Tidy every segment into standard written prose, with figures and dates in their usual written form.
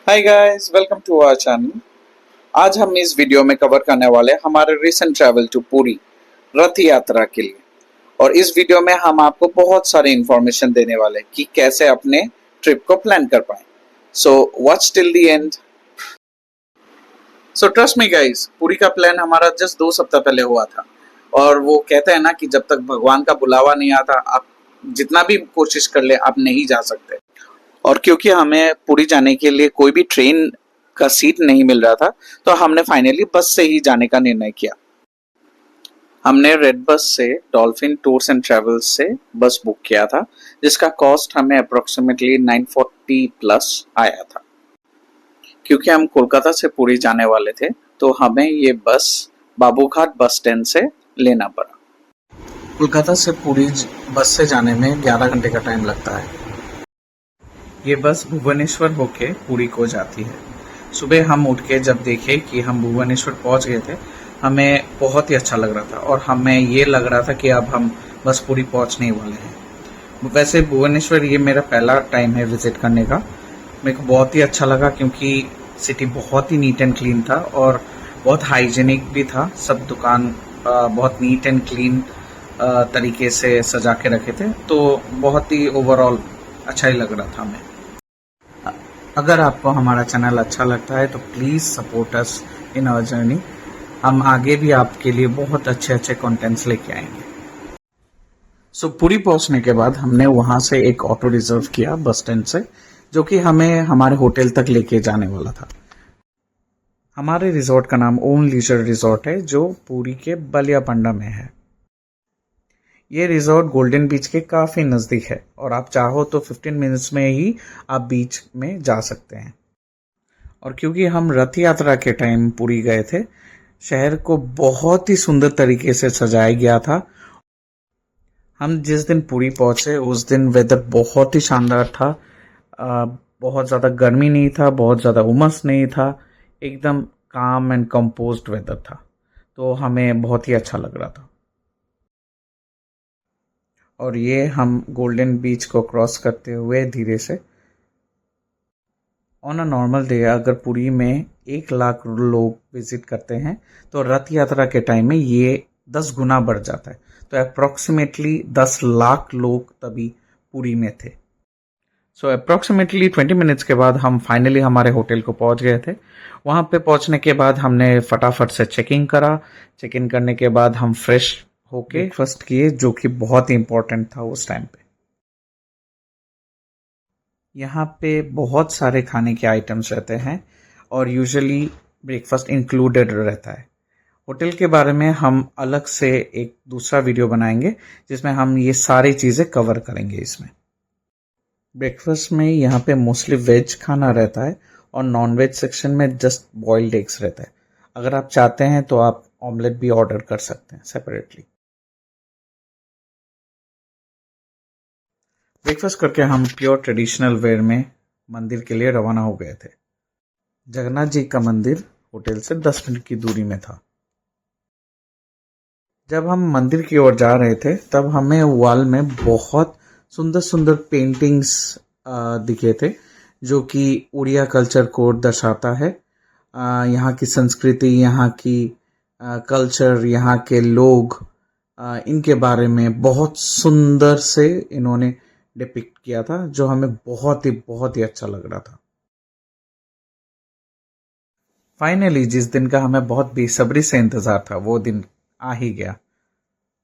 Hi guys, welcome to our channel. आज हम इस वीडियो में कवर करने वाले हैं हमारे रिसेंट ट्रैवल टू पुरी रथ यात्रा के लिए। और इस वीडियो में हम आपको बहुत सारे इंफॉर्मेशन देने वाले हैं कि कैसे अपने ट्रिप को प्लान कर पाएं। So watch till the end. So trust me guys, Puri का प्लान हमारा जस्ट 2 सप्ताह पहले हुआ था। और वो कहते हैं ना कि जब तक भगवान का बुलावा नहीं आता, आप जितना भी कोशिश कर ले आप नहीं जा सकते। और क्योंकि हमें पुरी जाने के लिए कोई भी ट्रेन का सीट नहीं मिल रहा था, तो हमने फाइनली बस से ही जाने का निर्णय किया। हमने रेड बस से डॉल्फिन टूर्स एंड ट्रेवल्स से बस बुक किया था, जिसका कॉस्ट हमें अप्रोक्सीमेटली 940 प्लस आया था। क्योंकि हम कोलकाता से पुरी जाने वाले थे, तो हमें ये बस बाबूघाट बस स्टैंड से लेना पड़ा। कोलकाता से पुरी बस से जाने में 11 घंटे का टाइम लगता है। ये बस भुवनेश्वर होके पुरी को जाती है। सुबह हम उठ के जब देखे कि हम भुवनेश्वर पहुंच गए थे, हमें बहुत ही अच्छा लग रहा था और हमें ये लग रहा था कि अब हम बस पुरी पहुंचने ही वाले हैं। वैसे भुवनेश्वर ये मेरा पहला टाइम है विजिट करने का। मेरे को बहुत ही अच्छा लगा क्योंकि सिटी बहुत ही नीट एंड क्लीन था और बहुत हाइजीनिक भी था। सब दुकान बहुत नीट एंड क्लीन तरीके से सजा के रखे थे, तो बहुत ही ओवरऑल अच्छा ही लग रहा था हमें। अगर आपको हमारा चैनल अच्छा लगता है तो please support us in our journey. हम आगे भी आपके लिए बहुत अच्छे अच्छे कंटेंट्स लेके आएंगे। सो पुरी पहुंचने के बाद हमने वहां से एक ऑटो रिजर्व किया बस स्टैंड से, जो कि हमें हमारे होटल तक लेके जाने वाला था। हमारे रिजॉर्ट का नाम ओम लीजर रिजॉर्ट है, जो पुरी के बलियापंडा में है। ये रिजॉर्ट गोल्डन बीच के काफ़ी नज़दीक है और आप चाहो तो 15 मिनट्स में ही आप बीच में जा सकते हैं। और क्योंकि हम रथ यात्रा के टाइम पुरी गए थे, शहर को बहुत ही सुंदर तरीके से सजाया गया था। हम जिस दिन पुरी पहुंचे उस दिन वेदर बहुत ही शानदार था। बहुत ज़्यादा गर्मी नहीं था, बहुत ज़्यादा उमस नहीं था, एकदम काम एंड कंपोज्ड वेदर था, तो हमें बहुत ही अच्छा लग रहा था। और ये हम गोल्डन बीच को क्रॉस करते हुए धीरे से, ऑन अ नॉर्मल डे अगर पुरी में 1 लाख लोग विजिट करते हैं, तो रथ यात्रा के टाइम में ये 10 गुना बढ़ जाता है। तो अप्रोक्सीमेटली 10 लाख लोग तभी पुरी में थे। सो अप्रोक्सीमेटली 20 मिनट्स के बाद हम फाइनली हमारे होटल को पहुंच गए थे। वहां पे पहुंचने के बाद हमने फटाफट से चेक इन करा। चेक इन करने के बाद हम फ्रेश होके ब्रेकफास्ट किए, जो कि बहुत ही इंपॉर्टेंट था उस टाइम पे। यहाँ पे बहुत सारे खाने के आइटम्स रहते हैं और यूजुअली ब्रेकफास्ट इंक्लूडेड रहता है। होटल के बारे में हम अलग से एक दूसरा वीडियो बनाएंगे, जिसमें हम ये सारी चीज़ें कवर करेंगे इसमें। ब्रेकफास्ट में यहाँ पे मोस्टली वेज खाना रहता है और नॉन वेज सेक्शन में जस्ट बॉइल्ड एग्स रहता है। अगर आप चाहते हैं तो आप ऑमलेट भी ऑर्डर कर सकते हैं सेपरेटली। ब्रेकफास्ट करके हम प्योर ट्रेडिशनल वेयर में मंदिर के लिए रवाना हो गए थे। जगन्नाथ जी का मंदिर होटल से 10 मिनट की दूरी में था। जब हम मंदिर की ओर जा रहे थे, तब हमें वॉल में बहुत सुंदर सुंदर पेंटिंग्स दिखे थे, जो कि उड़िया कल्चर को दर्शाता है। यहाँ की संस्कृति, यहाँ की कल्चर, यहाँ के लोग, इनके बारे में बहुत सुंदर से इन्होंने डिपिक्ट किया था, जो हमें बहुत ही अच्छा लग रहा था। फाइनली जिस दिन का हमें बहुत बेसब्री से इंतज़ार था, वो दिन आ ही गया।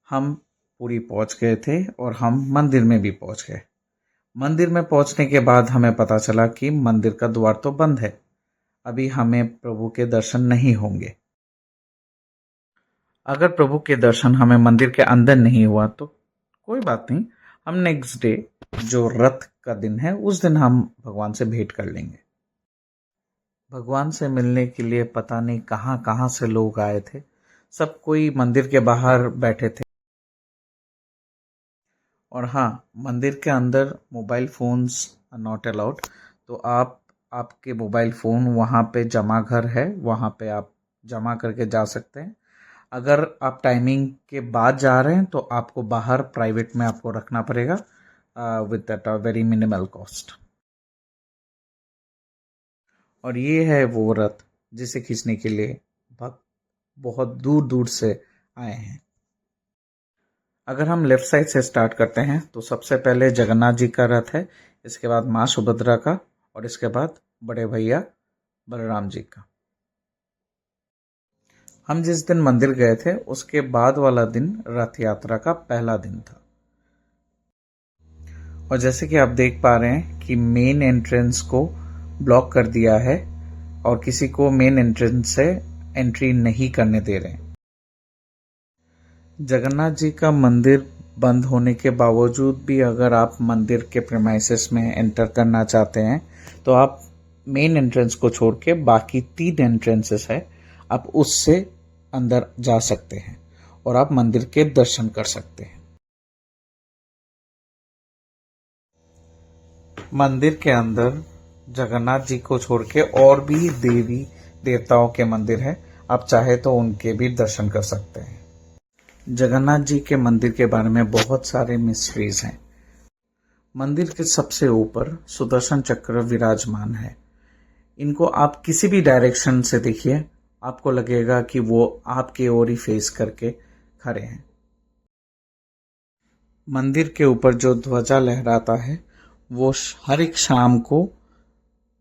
हम पुरी पहुंच गए थे और हम मंदिर में भी पहुंच गए। मंदिर में पहुंचने के बाद हमें पता चला कि मंदिर का द्वार तो बंद है, अभी हमें प्रभु के दर्शन नहीं होंगे। अगर प्रभु के दर्शन हमें मंदिर के अंदर नहीं हुआ तो कोई बात नहीं, हम नेक्स्ट डे जो रथ का दिन है उस दिन हम भगवान से भेंट कर लेंगे। भगवान से मिलने के लिए पता नहीं कहाँ कहाँ से लोग आए थे। सब कोई मंदिर के बाहर बैठे थे। और हाँ, मंदिर के अंदर मोबाइल फ़ोन्स नॉट अलाउड, तो आपके मोबाइल फ़ोन वहाँ पे जमा घर है, वहाँ पे आप जमा करके जा सकते हैं। अगर आप टाइमिंग के बाद जा रहे हैं तो आपको बाहर प्राइवेट में आपको रखना पड़ेगा with that very minimal cost. और ये है वो रथ जिसे खींचने के लिए भक्त बहुत दूर दूर से आए हैं। अगर हम लेफ्ट साइड से स्टार्ट करते हैं तो सबसे पहले जगन्नाथ जी का रथ है, इसके बाद माँ सुभद्रा का और इसके बाद बड़े भैया बलराम जी का। हम जिस दिन मंदिर गए थे उसके बाद वाला दिन रथ यात्रा का पहला दिन था। और जैसे कि आप देख पा रहे हैं कि मेन एंट्रेंस को ब्लॉक कर दिया है और किसी को मेन एंट्रेंस से एंट्री नहीं करने दे रहे हैं। जगन्नाथ जी का मंदिर बंद होने के बावजूद भी अगर आप मंदिर के प्रेमाइसेस में एंटर करना चाहते हैं तो आप मेन एंट्रेंस को छोड़ के बाकी 3 एंट्रेंसेस है, आप उससे अंदर जा सकते हैं और आप मंदिर के दर्शन कर सकते हैं। मंदिर के अंदर जगन्नाथ जी को छोड़ के और भी देवी देवताओं के मंदिर है, आप चाहे तो उनके भी दर्शन कर सकते हैं। जगन्नाथ जी के मंदिर के बारे में बहुत सारे मिस्ट्रीज हैं। मंदिर के सबसे ऊपर सुदर्शन चक्र विराजमान है। इनको आप किसी भी डायरेक्शन से देखिए, आपको लगेगा कि वो आपके ओर ही फेस करके खड़े हैं। मंदिर के ऊपर जो ध्वजा लहराता है वो हर एक शाम को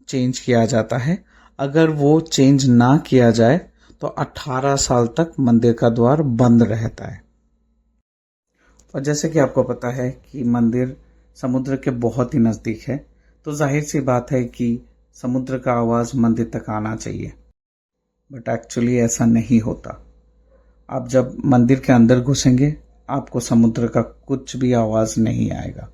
चेंज किया जाता है। अगर वो चेंज ना किया जाए तो 18 साल तक मंदिर का द्वार बंद रहता है। और जैसे कि आपको पता है कि मंदिर समुद्र के बहुत ही नज़दीक है, तो जाहिर सी बात है कि समुद्र का आवाज़ मंदिर तक आना चाहिए, बट एक्चुअली ऐसा नहीं होता। आप जब मंदिर के अंदर घुसेंगे आपको समुद्र का कुछ भी आवाज़ नहीं आएगा।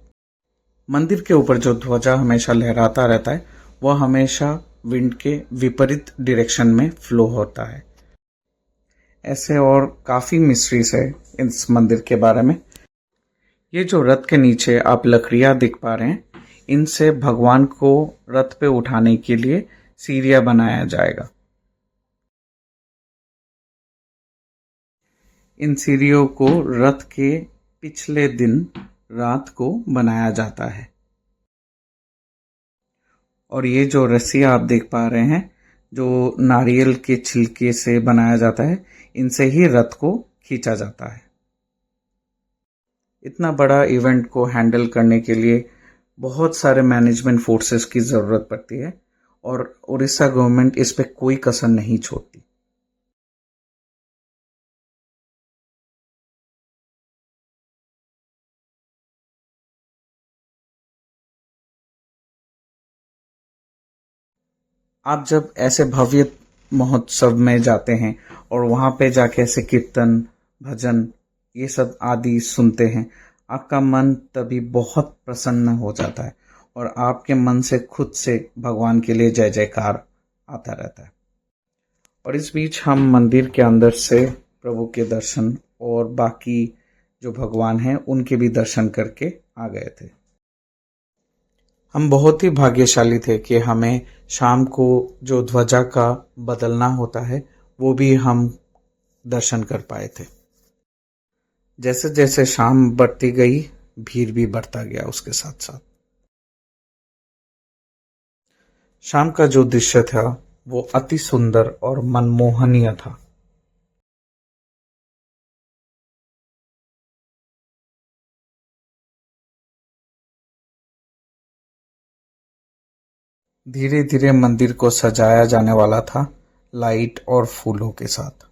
मंदिर के ऊपर जो ध्वजा हमेशा लहराता रहता है वह हमेशा विंड के विपरीत डायरेक्शन में फ्लो होता है। ऐसे और काफ़ी मिस्ट्रीज है इस मंदिर के बारे में। ये जो रथ के नीचे आप लकड़ियां दिख पा रहे हैं, इनसे भगवान को रथ पे उठाने के लिए सीढ़ियां बनाया जाएगा। इन सीढ़ियों को रथ के पिछले दिन रात को बनाया जाता है। और ये जो रस्सियां आप देख पा रहे हैं जो नारियल के छिलके से बनाया जाता है, इनसे ही रथ को खींचा जाता है। इतना बड़ा इवेंट को हैंडल करने के लिए बहुत सारे मैनेजमेंट फोर्सेस की ज़रूरत पड़ती है और उड़ीसा गवर्नमेंट इस पे कोई कसर नहीं छोड़ती। आप जब ऐसे भव्य महोत्सव में जाते हैं और वहां पे जाके ऐसे कीर्तन भजन ये सब आदि सुनते हैं, आपका मन तभी बहुत प्रसन्न हो जाता है और आपके मन से खुद से भगवान के लिए जय जयकार आता रहता है। और इस बीच हम मंदिर के अंदर से प्रभु के दर्शन और बाकी जो भगवान हैं उनके भी दर्शन करके आ गए थे। हम बहुत ही भाग्यशाली थे कि हमें शाम को जो ध्वजा का बदलना होता है वो भी हम दर्शन कर पाए थे। जैसे जैसे शाम बढ़ती गई भीड़ भी बढ़ता गया उसके साथ साथ। शाम का जो दृश्य था वो अति सुंदर और मनमोहनीय था। धीरे धीरे मंदिर को सजाया जाने वाला था लाइट और फूलों के साथ।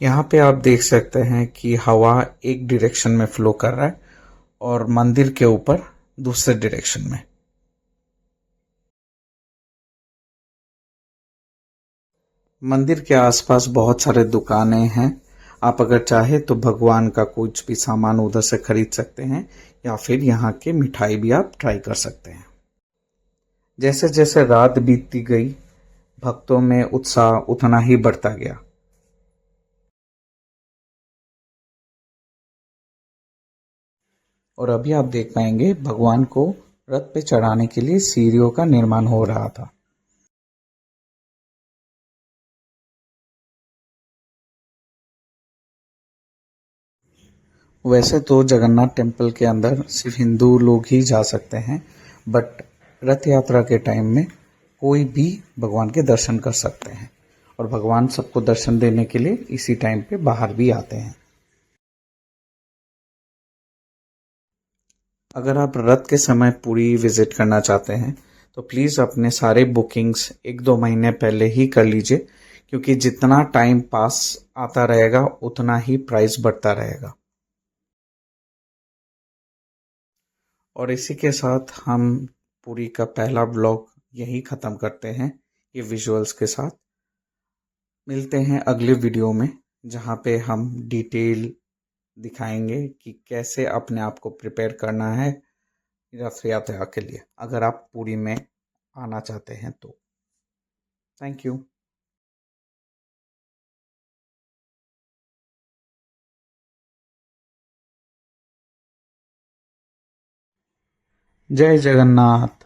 यहाँ पे आप देख सकते हैं कि हवा एक डायरेक्शन में फ्लो कर रहा है और मंदिर के ऊपर दूसरे डायरेक्शन में। मंदिर के आसपास बहुत सारे दुकानें हैं। आप अगर चाहे तो भगवान का कुछ भी सामान उधर से खरीद सकते हैं या फिर यहाँ के मिठाई भी आप ट्राई कर सकते हैं। जैसे जैसे रात बीतती गई भक्तों में उत्साह उतना ही बढ़ता गया। और अभी आप देख पाएंगे भगवान को रथ पे चढ़ाने के लिए सीढ़ियों का निर्माण हो रहा था। वैसे तो जगन्नाथ टेम्पल के अंदर सिर्फ हिंदू लोग ही जा सकते हैं, बट रथ यात्रा के टाइम में कोई भी भगवान के दर्शन कर सकते हैं और भगवान सबको दर्शन देने के लिए इसी टाइम पे बाहर भी आते हैं। अगर आप रथ के समय पुरी विजिट करना चाहते हैं तो प्लीज़ अपने सारे बुकिंग्स 1-2 महीने पहले ही कर लीजिए, क्योंकि जितना टाइम पास आता रहेगा उतना ही प्राइस बढ़ता रहेगा। और इसी के साथ हम पुरी का पहला ब्लॉग यहीं ख़त्म करते हैं, ये विजुअल्स के साथ। मिलते हैं अगले वीडियो में, जहाँ पे हम डिटेल दिखाएंगे कि कैसे अपने आप को प्रिपेयर करना है रथ यात्रा के लिए, अगर आप पुरी में आना चाहते हैं तो। Thank you. जय जगन्नाथ।